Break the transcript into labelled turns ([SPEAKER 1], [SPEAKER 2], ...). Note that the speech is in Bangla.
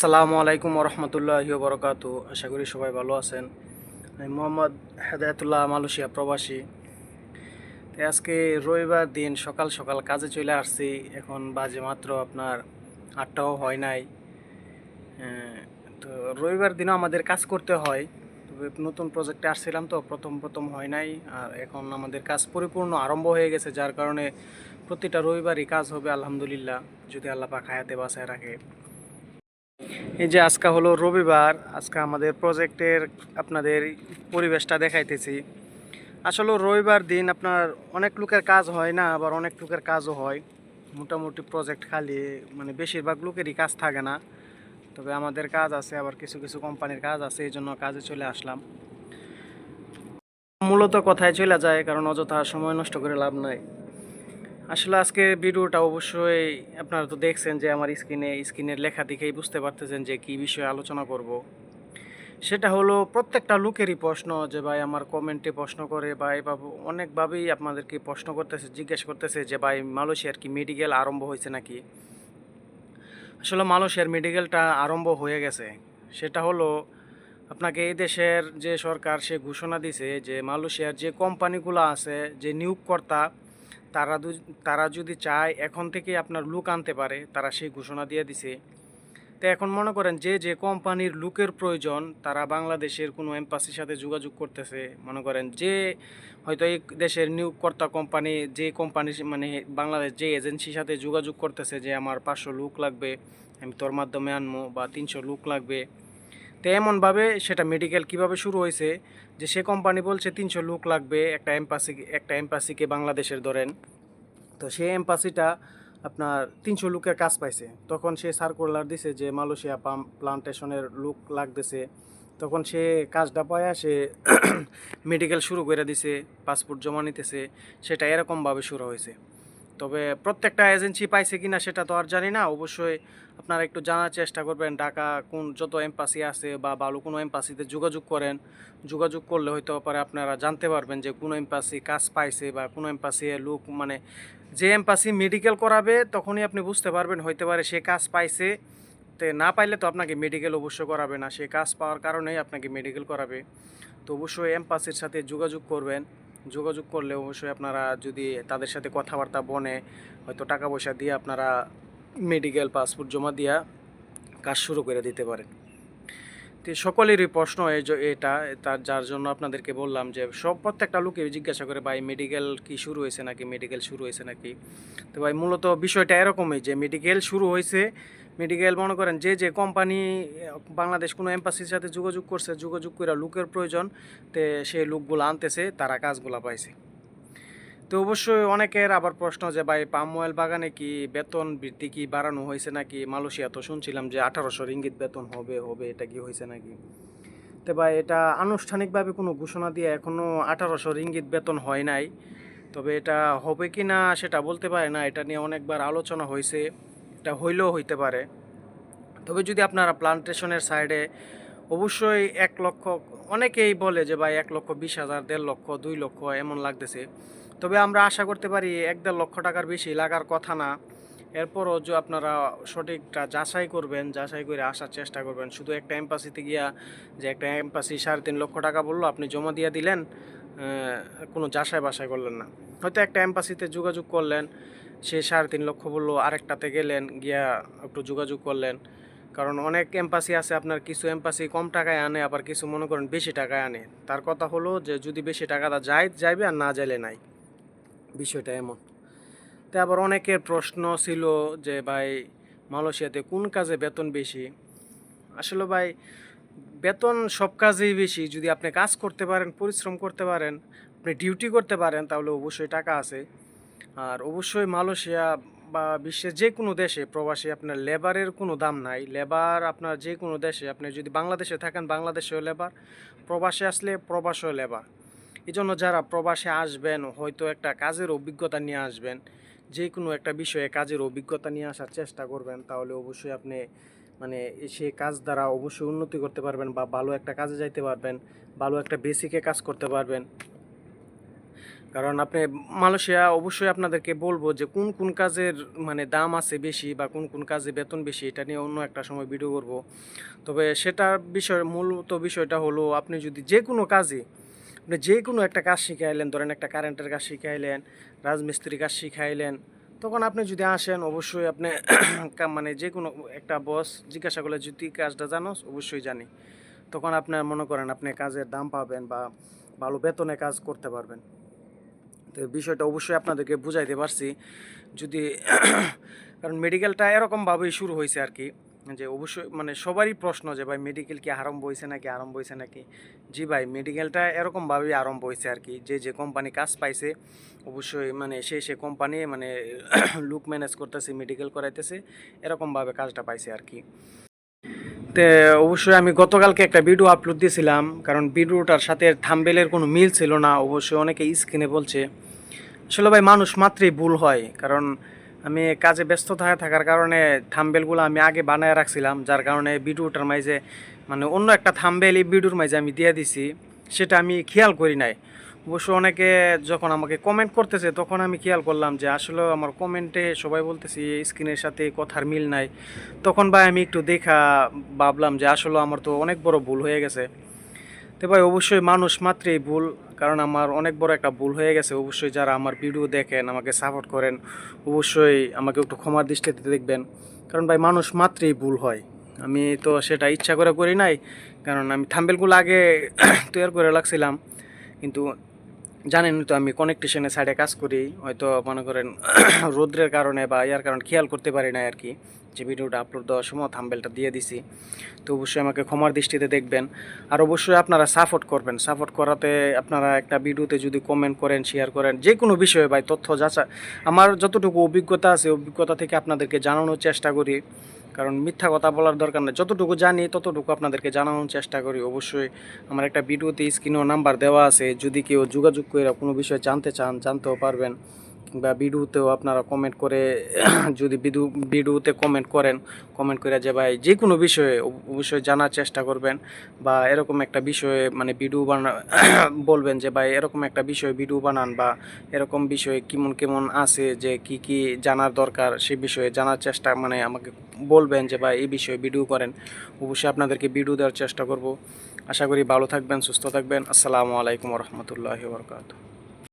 [SPEAKER 1] আসসালামু আলাইকুম রহমতুল্লাহি বরকাতু। আশা করি সবাই ভালো আছেন। আমি মোহাম্মদ হেদায়তুল্লাহ, মালয়েশিয়া প্রবাসী। তো আজকে রবিবার দিন সকাল সকাল কাজে চলে আসছি। এখন বাজে মাত্র আপনার 8টাও হয় নাই। আহ, তো রবিবার দিনও আমাদের কাজ করতে হয়, তবে নতুন প্রজেক্টে আসছিলাম তো প্রথম প্রথম হয় নাই। আর এখন আমাদের কাজ পরিপূর্ণ আরম্ভ হয়ে গেছে, যার কারণে প্রতিটা রবিবারই কাজ হবে আলহামদুলিল্লাহ, যদি আল্লাহ পাক হায়াতে বাঁচায় রাখে। এই যে আজকে হলো রবিবার, আজকে আমাদের প্রজেক্টের আপনাদের পরিবেশটা দেখাইতেছি। আসলে রবিবার দিন আপনার অনেক লোকের কাজ হয় না, আবার অনেক লোকের কাজও হয়। মোটামুটি প্রজেক্ট খালি, মানে বেশিরভাগ লোকেরই কাজ থাকে না। তবে আমাদের কাজ আছে, আবার কিছু কিছু কোম্পানির কাজ আছে, এই জন্য কাজে চলে আসলাম। মূলত কথায় চলে যায়, কারণ অযথা সময় নষ্ট করে লাভ নাই। আসলে আজকের ভিডিওটা অবশ্যই আপনারা তো দেখছেন যে আমার স্ক্রিনের লেখা দেখেই বুঝতে পারতেছেন যে কী বিষয়ে আলোচনা করব। সেটা হলো প্রত্যেকটা লোকেরই প্রশ্ন, যে ভাই আমার কমেন্টে প্রশ্ন করে বা এভাবে অনেকভাবেই আপনাদেরকে প্রশ্ন করতেছে, জিজ্ঞেস করতেছে যে ভাই মালয়েশিয়ার কি মেডিকেল আরম্ভ হয়েছে নাকি। আসলে মালয়েশিয়ার মেডিকেলটা আরম্ভ হয়ে গেছে। সেটা হলো আপনাকে এই দেশের যে সরকার সে ঘোষণা দিছে যে মালয়েশিয়ার যে কোম্পানিগুলো আছে, যে নিয়োগকর্তা, তারা যদি চায় এখন থেকে আপনার লুক আনতে পারে, তারা সেই ঘোষণা দিয়ে দিছে। তো এখন মনে করেন যে যে কোম্পানির লোকের প্রয়োজন, তারা বাংলাদেশের কোনো এম্বাসির সাথে যোগাযোগ করতেছে। মনে করেন যে হয়তো এই দেশের নিয়োগকর্তা কোম্পানি, যে কোম্পানি মানে বাংলাদেশ যে এজেন্সির সাথে যোগাযোগ করতেছে যে আমার 500 লোক লাগবে, আমি তোর মাধ্যমে আনবো, বা 300 লোক লাগবে। তো এমনভাবে সেটা মেডিকেল কিভাবে শুরু হয়েছে, যে সে কোম্পানি বলছে 300 লোক লাগবে একটা এম্বাসিকে বাংলাদেশের ধরেন। তো সেই এম্বাসিটা আপনার 300 লোকের কাজ পাইছে, তখন সে সার্কুলার দিছে যে মালয়েশিয়া প্লান্টেশনের লোক লাগতেছে। তখন সে কাজটা পায়া সে মেডিকেল শুরু করে দিছে, পাসপোর্ট জমা নিতেছে। সেটা এরকমভাবে শুরু হয়েছে। তবে প্রত্যেকটা এজেন্সি পাইছে কিনা সেটা তো আর জানি না। অবশ্যই আপনারা একটু জানার চেষ্টা করবেন, ঢাকা কোন যত এম্বাসি আছে বা ভালো কোনো এম্বাসিতে যোগাযোগ করেন। যোগাযোগ করলে হয়তো পরে আপনারা জানতে পারবেন যে কোনো এম্বাসি কাজ পাইছে বা কোনো এম্বাসি লোক, মানে যে এম্বাসি মেডিকেল করাবে তখনই আপনি বুঝতে পারবেন, হইতে পারে সে কাজ পাইছে। তো না পাইলে তো আপনাকে মেডিকেল অবশ্যই করাবে না, সে কাজ পাওয়ার কারণেই আপনাকে মেডিকেল করাবে। তো অবশ্যই এম্বাসির সাথে যোগাযোগ করবেন। যোগাযোগ করলে অবশ্যই আপনারা যদি তাদের সাথে কথাবার্তা বনে, হয়তো টাকা পয়সা দিয়ে আপনারা মেডিকেল পাসপোর্ট জমা দিয়া কাজ শুরু করে দিতে পারেন। তো সকলেরই প্রশ্ন এটা, তার যার জন্য আপনাদেরকে বললাম যে প্রত্যেকটা লোকে জিজ্ঞাসা করে ভাই মেডিকেল কি শুরু হয়েছে নাকি, মেডিকেল শুরু হয়েছে নাকি। তো ভাই মূলত বিষয়টা এরকমই যে মেডিকেল শুরু হয়েছে। মেডিকেল মনে করেন যে যে কোম্পানি বাংলাদেশ কোনো এম্বাসির সাথে যোগাযোগ করছে, যোগাযোগ করে লোকের প্রয়োজন, তে সেই লোকগুলো আনতেছে, তারা কাজগুলো পাইছে। তো অবশ্যই অনেকের আবার প্রশ্ন যে ভাই পাম অয়েল বাগানে কি বেতন বৃদ্ধি কি বাড়ানো হয়েছে নাকি। মালয়েশিয়া তো শুনছিলাম যে 1800 রিঙ্গিত বেতন হবে হবে, এটা কি হয়েছে নাকি। তো ভাই এটা আনুষ্ঠানিকভাবে কোনো ঘোষণা দিয়ে এখনও 1800 রিঙ্গিত বেতন হয় নাই। তবে এটা হবে কি না সেটা বলতে পারে না, এটা নিয়ে অনেকবার আলোচনা হয়েছে, এটা হইলেও হইতে পারে। তবে যদি আপনারা প্লান্টেশনের সাইডে অবশ্যই 1 লক্ষ, অনেকেই বলে যে ভাই 1,20,000, 1.5 লক্ষ, 2 লক্ষ এমন লাগতেছে। তবে আমরা আশা করতে পারি 1-1.5 লক্ষ টাকার বেশি লাগার কথা না। এরপরও যে আপনারা সঠিকটা যাচাই করবেন, যাচাই করে আসার চেষ্টা করবেন। শুধু একটা এম্বাসিতে গিয়া যে একটা এম্বাসি 3.5 লক্ষ টাকা বললো, আপনি জমা দিয়ে দিলেন, কোনো যাচাই বাছাই করলেন না। হয়তো একটা এম্বাসিতে যোগাযোগ করলেন, সে 3.5 লক্ষ বললো, আরেকটাতে গেলেন, গিয়া একটু যোগাযোগ করলেন। কারণ অনেক এম্বাসি আছে, আপনার কিছু এম্বাসি কম টাকায় আনে, আবার কিছু মনে করেন বেশি টাকায় আনে। তার কথা হলো যে যদি বেশি টাকাটা যাইবে, আর না যাইলে নাই, বিষয়টা এমন। তো আবার অনেকের প্রশ্ন ছিল যে ভাই মালয়েশিয়াতে কোন কাজে বেতন বেশি। আসলে ভাই বেতন সব কাজেই বেশি, যদি আপনি কাজ করতে পারেন, পরিশ্রম করতে পারেন, আপনি ডিউটি করতে পারেন, তাহলে অবশ্যই টাকা আছে। আর অবশ্যই মালয়েশিয়া বা বিশ্বের যে কোনো দেশে প্রবাসী আপনার লেবারের কোনো দাম নাই। লেবার আপনার যে কোনো দেশে, আপনি যদি বাংলাদেশে থাকেন বাংলাদেশেও লেবার, প্রবাসে আসলে প্রবাসেও লেবার। এই জন্য যারা প্রবাসে আসবেন হয়তো একটা কাজের অভিজ্ঞতা নিয়ে আসবেন, যে কোনো একটা বিষয়ে কাজের অভিজ্ঞতা নিয়ে আসার চেষ্টা করবেন, তাহলে অবশ্যই আপনি মানে সে কাজ দ্বারা অবশ্যই উন্নতি করতে পারবেন, বা ভালো একটা কাজে যাইতে পারবেন, ভালো একটা বেসিকে কাজ করতে পারবেন। কারণ আপনি মালয়েশিয়া অবশ্যই আপনাদেরকে বলবো যে কোন কোন কাজের মানে দাম আছে বেশি বা কোন কোন কাজে বেতন বেশি, এটা নিয়ে অন্য একটা সময় ভিডিও করব। তবে সেটার বিষয় মূলত বিষয়টা হলো আপনি যদি যে কোনো কাজে আপনি যে কোনো একটা কাজ শিখাইলেন, ধরেন একটা কারেন্টের কাজ শিখাইলেন, রাজমিস্ত্রি কাজ শিখাইলেন, তখন আপনি যদি আসেন অবশ্যই আপনি মানে যে কোনো একটা বস জিজ্ঞাসা করলে যদি কাজটা জানো, অবশ্যই জানি। তখন আপনার মনে করেন আপনি কাজের দাম পাবেন বা ভালো বেতনে কাজ করতে পারবেন। তো বিষয়টা অবশ্যই আপনাদেরকে বুঝাইতে পারছি। যদি কারণ মেডিকেলটা এরকমভাবেই শুরু হয়েছে আর কি, যে অবশ্যই মানে সবারই প্রশ্ন যে ভাই মেডিকেল কি আরম্ভ হয়েছে নাকি আরম্ভ হয়েছে নাকি। জি ভাই, মেডিকেলটা এরকমভাবেই আরম্ভ হয়েছে আর কি, যে যে কোম্পানি কাজ পাইছে অবশ্যই মানে সে কোম্পানি মানে লুক ম্যানেজ করতেছে, মেডিকেল করাইতেছে, এরকমভাবে কাজটা পাইছে আর কি। তো অবশ্যই আমি গতকালকে একটা ভিডিও আপলোড দিয়েছিলাম, কারণ ভিডিওটার সাথে থাম্বনেলের কোনো মিল ছিল না। অবশ্যই অনেকে স্ক্রিনে বলছে, আসলে ভাই মানুষ মাত্রই ভুল হয়। কারণ আমি কাজে ব্যস্ত থাকার কারণে থাম্বেলগুলো আমি আগে বানায় রাখছিলাম, যার কারণে ভিডিওটার মাঝে মানে অন্য একটা থাম্বেল এই ভিডিওর মাঝে আমি দিয়ে দিছি, সেটা আমি খেয়াল করি নাই। অবশ্য অনেকে যখন আমাকে কমেন্ট করতেছে তখন আমি খেয়াল করলাম যে আসলে আমার কমেন্টে সবাই বলতেছি স্ক্রিনের সাথে কথার মিল নাই। তখন ভাই আমি একটু দেখা ভাবলাম যে আসলে আমার তো অনেক বড় ভুল হয়ে গেছে। তো ভাই অবশ্যই মানুষ মাত্রই ভুল, কারণ আমার অনেক বড় একটা ভুল হয়ে গেছে। অবশ্যই যারা আমার ভিডিও দেখেন, আমাকে সাপোর্ট করেন, অবশ্যই আমাকে একটু ক্ষমার দৃষ্টিতে দেখবেন। কারণ ভাই মানুষ মাত্রই ভুল হয়। আমি তো সেটা ইচ্ছা করে করি নাই, কারণ আমি থাম্বেলগুলো আগে তৈরি করে রাখছিলাম। কিন্তু জানেন তো আমি কনেকটেশনের সাইডে কাজ করি, হয়তো মনে করেন রৌদ্রের কারণে বা ইয়ার কারণে খেয়াল করতে পারি না আর কি, যে ভিডিওটা আপলোড দেওয়ার সময় থাম্বেলটা দিয়ে দিছি। তো অবশ্যই আমাকে ক্ষমার দৃষ্টিতে দেখবেন। আর অবশ্যই আপনারা সাপোর্ট করবেন। সাপোর্ট করাতে আপনারা একটা ভিডিওতে যদি কমেন্ট করেন, শেয়ার করেন, যে কোনো বিষয়ে ভাই তথ্য যাচাই, আমার যতটুকু অভিজ্ঞতা আছে অভিজ্ঞতা থেকে আপনাদেরকে জানানোর চেষ্টা করি। কারণ মিথ্যা কথা বলার দরকার নেই, যতটুকু জানি ততটুকু আপনাদেরকে জানানোর চেষ্টা করি। অবশ্যই আমার একটা ভিডিওতে স্ক্রিনেও নাম্বার দেওয়া আছে, যদি কেউ যোগাযোগ করে কোনো বিষয় জানতে চান জানতেও পারবেন। কিংবা ভিডিওতেও আপনারা কমেন্ট করে যদি ভিডিওতে কমেন্ট করেন, কমেন্ট করে যে ভাই যে কোনো বিষয়ে অবশ্যই জানার চেষ্টা করবেন, বা এরকম একটা বিষয়ে মানে ভিডিও বলবেন যে ভাই এরকম একটা বিষয়ে ভিডিও বানান, বা এরকম বিষয়ে কেমন কেমন আছে, যে কি কি জানার দরকার সেই বিষয়ে জানার চেষ্টা মানে আমাকে বলবেন যে ভাই এই বিষয়ে ভিডিও করেন। অবশ্যই আপনাদেরকে ভিডিও দেওয়ার চেষ্টা করব। আশা করি ভালো থাকবেন, সুস্থ থাকবেন। আসসালামু আলাইকুম রহমতুল্লাহি ওয়া বারাকাতুহু।